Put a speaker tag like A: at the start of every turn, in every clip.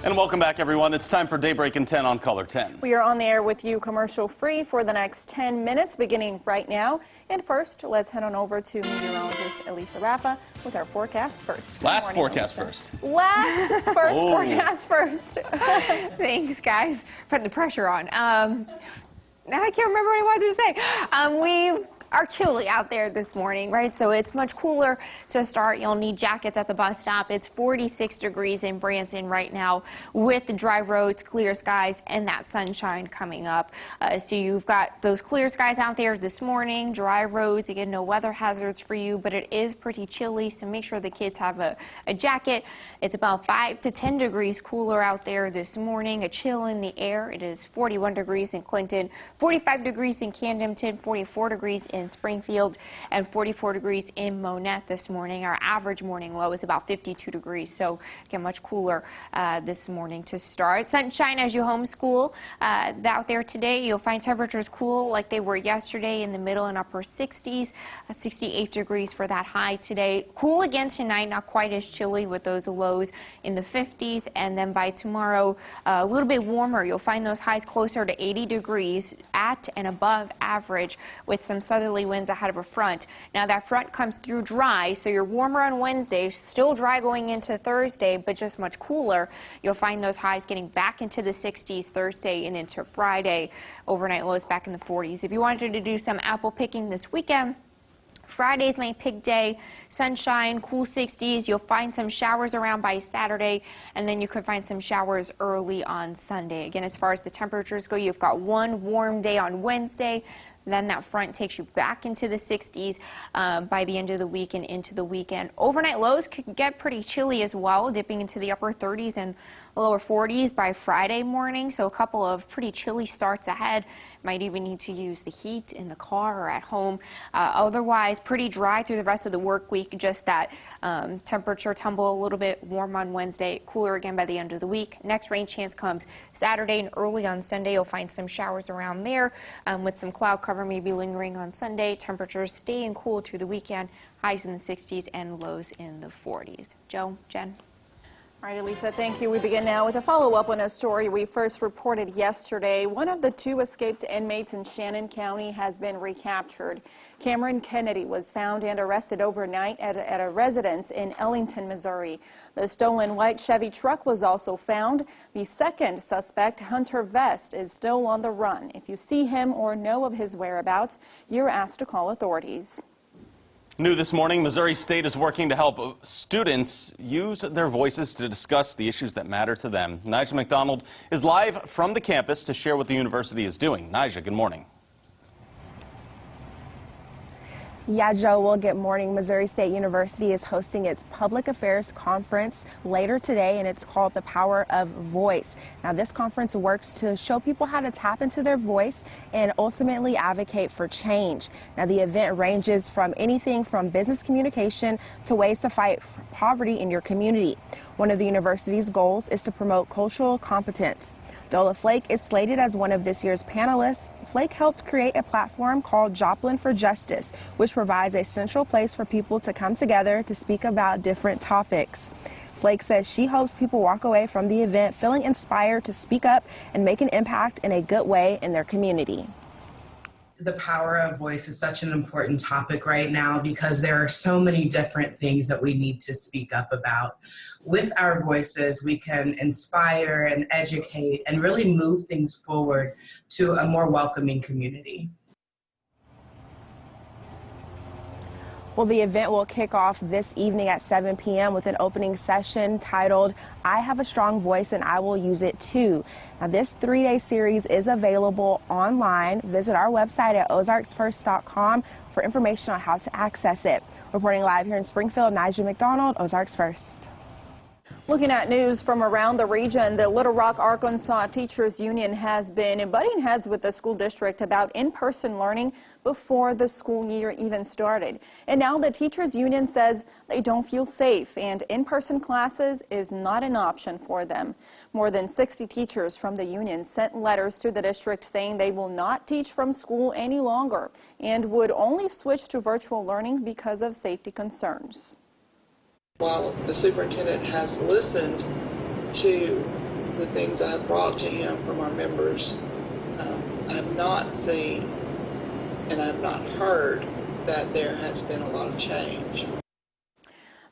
A: And welcome back, everyone. It's time for Daybreak in 10 on Color 10.
B: We are on the air with you commercial-free for the next 10 minutes, beginning right now. And first, let's head on over to meteorologist Elisa Rafa with our forecast first.
A: Last forecast first.
B: Last first forecast first.
C: Thanks, guys. Putting the pressure on. Now I can't remember what I wanted to say. We are chilly out there this morning, right? So it's much cooler to start. You'll need jackets at the bus stop. It's 46 degrees in Branson right now with the dry roads, clear skies, and that sunshine coming up. So you've got those clear skies out there this morning, dry roads. Again, no weather hazards for you, but it is pretty chilly, so make sure the kids have a jacket. It's about 5 to 10 degrees cooler out there this morning. A chill in the air. It is 41 degrees in Clinton, 45 degrees in Camden, 44 degrees in Springfield, and 44 degrees in Monette this morning. Our average morning low is about 52 degrees, so again, much cooler this morning to start. Sunshine as you homeschool out there today. You'll find temperatures cool like they were yesterday in the middle and upper 60s, 68 degrees for that high today. Cool again tonight, not quite as chilly with those lows in the 50s, and then by tomorrow, a little bit warmer. You'll find those highs closer to 80 degrees at and above average with some southerly winds ahead of a front. Now that front comes through dry, so you're warmer on Wednesday, still dry going into Thursday, but just much cooler. You'll find those highs getting back into the 60s Thursday and into Friday. Overnight lows back in the 40s. If you wanted to do some apple picking this weekend, Friday's my pick day. Sunshine, cool 60s. You'll find some showers around by Saturday, and then you could find some showers early on Sunday. Again, as far as the temperatures go, you've got one warm day on Wednesday. Then that front takes you back into the 60s by the end of the week and into the weekend. Overnight lows could get pretty chilly as well, dipping into the upper 30s and lower 40s by Friday morning. So a couple of pretty chilly starts ahead. Might even need to use the heat in the car or at home. Otherwise, pretty dry through the rest of the work week. Just that temperature tumble a little bit, warm on Wednesday, cooler again by the end of the week. Next rain chance comes Saturday and early on Sunday. You'll find some showers around there with some cloud cover maybe lingering on Sunday. Temperatures staying cool through the weekend. Highs in the 60s and lows in the 40s. Joe, Jen.
B: All right, Elisa, thank you. We begin now with a follow-up on a story we first reported yesterday. One of the 2 escaped inmates in Shannon County has been recaptured. Cameron Kennedy was found and arrested overnight at a residence in Ellington, Missouri. The stolen white Chevy truck was also found. The second suspect, Hunter Vest, is still on the run. If you see him or know of his whereabouts, you're asked to call authorities.
A: New this morning, Missouri State is working to help students use their voices to discuss the issues that matter to them. Nigel McDonald is live from the campus to share what the university is doing. Nigel, good morning.
D: Yeah, Joe, well, good morning. Missouri State University is hosting its public affairs conference later today, and it's called The Power of Voice. Now, this conference works to show people how to tap into their voice and ultimately advocate for change. Now, the event ranges from anything from business communication to ways to fight poverty in your community. One of the university's goals is to promote cultural competence. Dola Flake is slated as one of this year's panelists. Flake helped create a platform called Joplin for Justice, which provides a central place for people to come together to speak about different topics. Flake says she hopes people walk away from the event feeling inspired to speak up and make an impact in a good way in their community.
E: The power of voice is such an important topic right now because there are so many different things that we need to speak up about. With our voices, we can inspire and educate and really move things forward to a more welcoming community.
D: Well, the event will kick off this evening at 7 p.m. with an opening session titled, I Have a Strong Voice and I Will Use It Too. Now, this 3-day series is available online. Visit our website at ozarksfirst.com for information on how to access it. Reporting live here in Springfield, Nigel McDonald, Ozarks First.
B: Looking at news from around the region, the Little Rock, Arkansas Teachers Union has been butting heads with the school district about in-person learning before the school year even started. And now the Teachers Union says they don't feel safe and in-person classes is not an option for them. More than 60 teachers from the union sent letters to the district saying they will not teach from school any longer and would only switch to virtual learning because of safety concerns.
F: While the superintendent has listened to the things I have brought to him from our members, I have not seen and I have not heard that there has been a lot of change.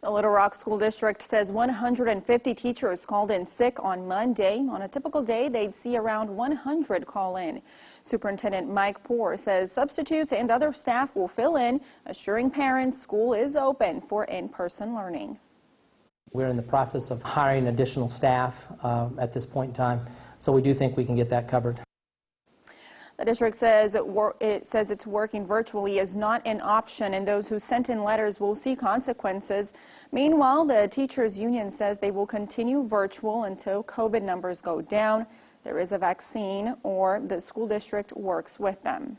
B: The Little Rock School District says 150 teachers called in sick on Monday. On a typical day, they'd see around 100 call in. Superintendent Mike Poore says substitutes and other staff will fill in, assuring parents school is open for in-person learning.
G: We're in the process of hiring additional staff at this point in time, so we do think we can get that covered.
B: The district says it's working virtually is not an option, and those who sent in letters will see consequences. Meanwhile, the teachers union says they will continue virtual until COVID numbers go down, there is a vaccine, or the school district works with them.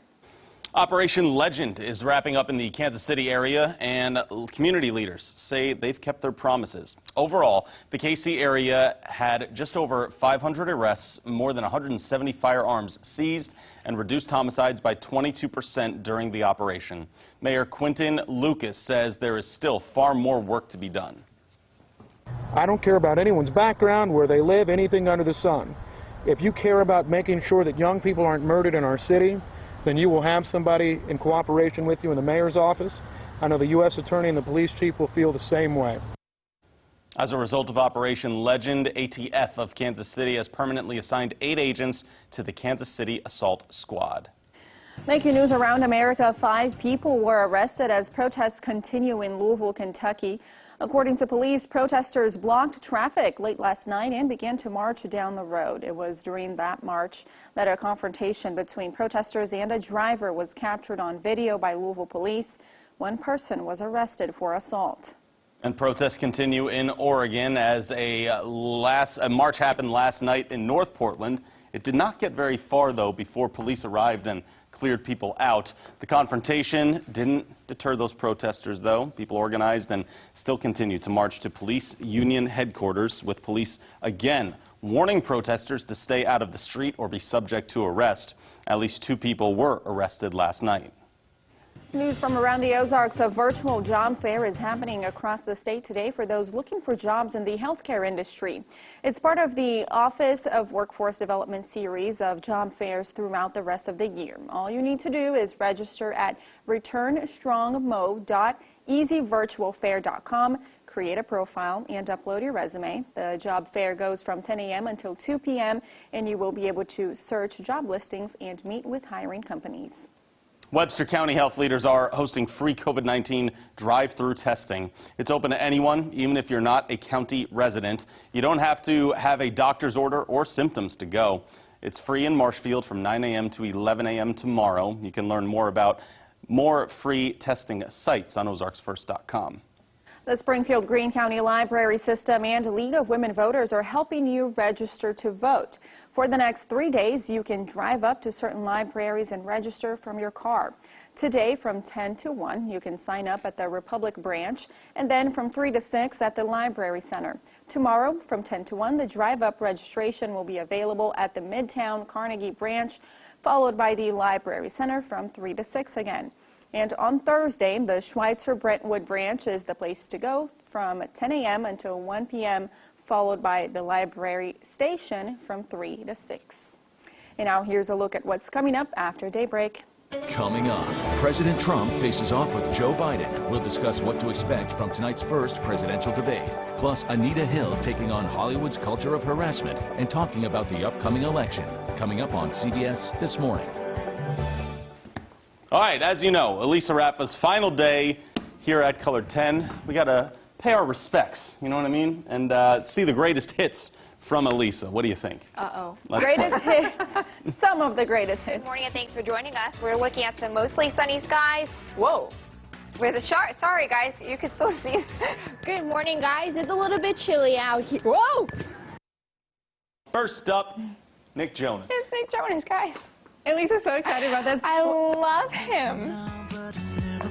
A: Operation Legend is wrapping up in the Kansas City area, and community leaders say they've kept their promises. Overall, the KC area had just over 500 arrests, more than 170 firearms seized, and reduced homicides by 22% during the operation. Mayor Quinton Lucas says there is still far more work to be done.
H: I don't care about anyone's background, where they live, anything under the sun. If you care about making sure that young people aren't murdered in our city, then you will have somebody in cooperation with you in the mayor's office. I know the U.S. Attorney and the police chief will feel the same way.
A: As a result of Operation Legend, ATF of Kansas City has permanently assigned 8 agents to the Kansas City Assault Squad.
B: Making news around America, 5 people were arrested as protests continue in Louisville, Kentucky. According to police, protesters blocked traffic late last night and began to march down the road. It was during that march that a confrontation between protesters and a driver was captured on video by Louisville police. One person was arrested for assault.
A: And protests continue in Oregon as a march happened last night in North Portland. It did not get very far, though, before police arrived and cleared people out. The confrontation didn't deter those protesters, though. People organized and still continue to march to police union headquarters, with police again warning protesters to stay out of the street or be subject to arrest. At least 2 people were arrested last night.
B: News from around the Ozarks. A virtual job fair is happening across the state today for those looking for jobs in the healthcare industry. It's part of the Office of Workforce Development series of job fairs throughout the rest of the year. All you need to do is register at returnstrongmo.easyvirtualfair.com, create a profile, and upload your resume. The job fair goes from 10 a.m. until 2 p.m., and you will be able to search job listings and meet with hiring companies.
A: Webster County health leaders are hosting free COVID-19 drive-through testing. It's open to anyone, even if you're not a county resident. You don't have to have a doctor's order or symptoms to go. It's free in Marshfield from 9 a.m. to 11 a.m. tomorrow. You can learn more about more free testing sites on ozarksfirst.com.
B: The Springfield Greene County Library System and League of Women Voters are helping you register to vote. For the next 3 days, you can drive up to certain libraries and register from your car. Today, from 10 to 1, you can sign up at the Republic branch, and then from 3 to 6 at the Library Center. Tomorrow, from 10 to 1, the drive-up registration will be available at the Midtown Carnegie branch, followed by the Library Center from 3 to 6 again. And on Thursday, the Schweitzer Brentwood branch is the place to go from 10 a.m. until 1 p.m., followed by the Library Station from 3 to 6. And now here's a look at what's coming up after Daybreak.
I: Coming up, President Trump faces off with Joe Biden. We'll discuss what to expect from tonight's first presidential debate. Plus, Anita Hill taking on Hollywood's culture of harassment and talking about the upcoming election. Coming up on CBS This Morning.
A: All right, as you know, Elisa Rappa's final day here at Colored 10. We got to pay our respects, you know what I mean? And see the greatest hits from Elisa. What do you think?
B: Greatest hits. Some of the greatest hits.
C: Good morning and thanks for joining us. We're looking at some mostly sunny skies. Whoa. With a sorry guys, you can still see.
J: Good morning, guys. It's a little bit chilly out here. Whoa!
A: First up, Nick Jonas.
C: It's Nick Jonas, guys.
B: Elisa's so excited about this.
C: I love him.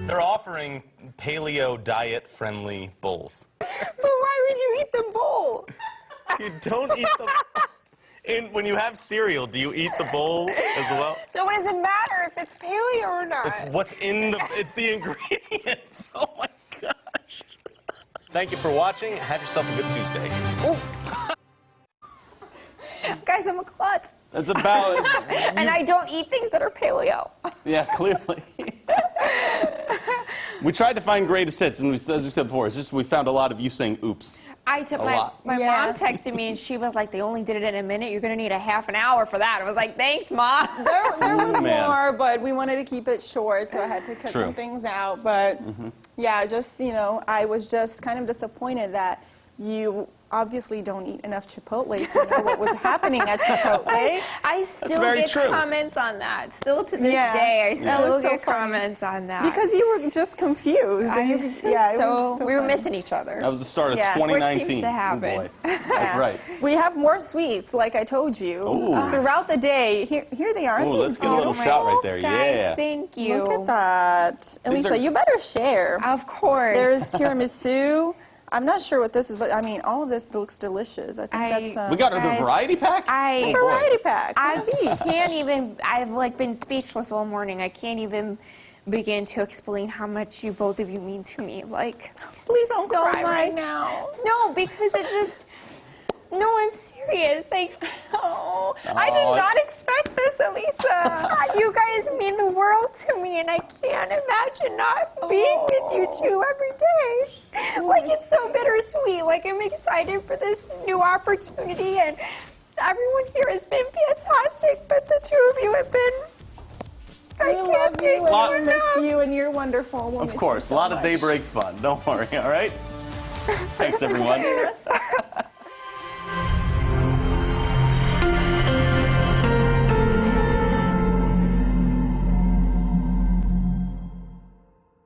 A: They're offering paleo diet-friendly bowls.
C: But why would you eat the bowl?
A: You don't eat the... And when you have cereal, do you eat the bowl as well?
C: So what does it matter if it's paleo or not?
A: It's what's in the... It's the ingredients. Oh, my gosh. Thank you for watching. Have yourself a good Tuesday.
C: Ooh. guys, I'm a klutz.
A: It's about...
C: And I don't eat things that are paleo.
A: Yeah, clearly. We tried to find greatest hits, and as we said before, it's just we found a lot of you saying oops.
C: I took
A: A
C: my
A: lot.
C: mom texted me and she was like, they only did it in a minute. You're gonna need a half an hour for that. I was like, thanks, Mom.
B: There was
A: Man.
B: more, but we wanted to keep it short, so I had to cut
A: True.
B: some things out. But yeah, just, you know, I was just kind of disappointed that you obviously don't eat enough Chipotle to know what was happening at Chipotle.
C: I still
A: very
C: get
A: true.
C: comments on that. Still to this
B: Yeah.
C: day, I
B: That
C: still
B: was so
C: get
B: funny.
C: comments on that.
B: Because you were just confused.
C: I
B: And you-
C: was
B: yeah, it
C: so,
B: was so
C: we were
B: funny.
C: missing each other.
A: That was the start of
B: Yeah.
C: What
A: 2019.
C: seems to happen.
A: Oh, boy. That's right.
B: We have more sweets, like I told you.
A: Ooh.
B: Throughout the day. Here they are. Aren't
A: Ooh,
B: these
A: let's get a little
B: beautiful?
A: shot right there.
C: Guys,
A: Yeah.
C: thank you.
B: Look at that.
A: These
B: Elisa,
A: are-
B: you better share.
C: Of course.
B: There's tiramisu. I'm not sure what this is, but I mean, all of this looks delicious. I think that's
A: We got the
C: Guys,
A: variety pack?
C: I-
A: Oh, boy.
B: variety pack.
C: I can't even, I've like been speechless all morning. I can't even begin to explain how much you both of you mean to me. Like,
B: Please don't
C: so
B: cry right
C: much.
B: now.
C: No, because it just, no, I'm serious. Like,
B: Oh, I did
A: Oh,
B: not
A: it's-
B: expect this, Elisa.
C: you guys mean the world to me, and I can't imagine not being with you two every day. Like, it's so bittersweet. Like, I'm excited for this new opportunity, and everyone here has been fantastic, but the two of you have been, I
B: We
C: can't
B: love
C: thank
B: you, and we
C: you
B: miss
C: enough.
B: you, and you're wonderful. We'll
A: Of
B: miss you
A: course,
B: so
A: a lot of
B: much.
A: Daybreak fun. Don't worry, all right? Thanks, everyone.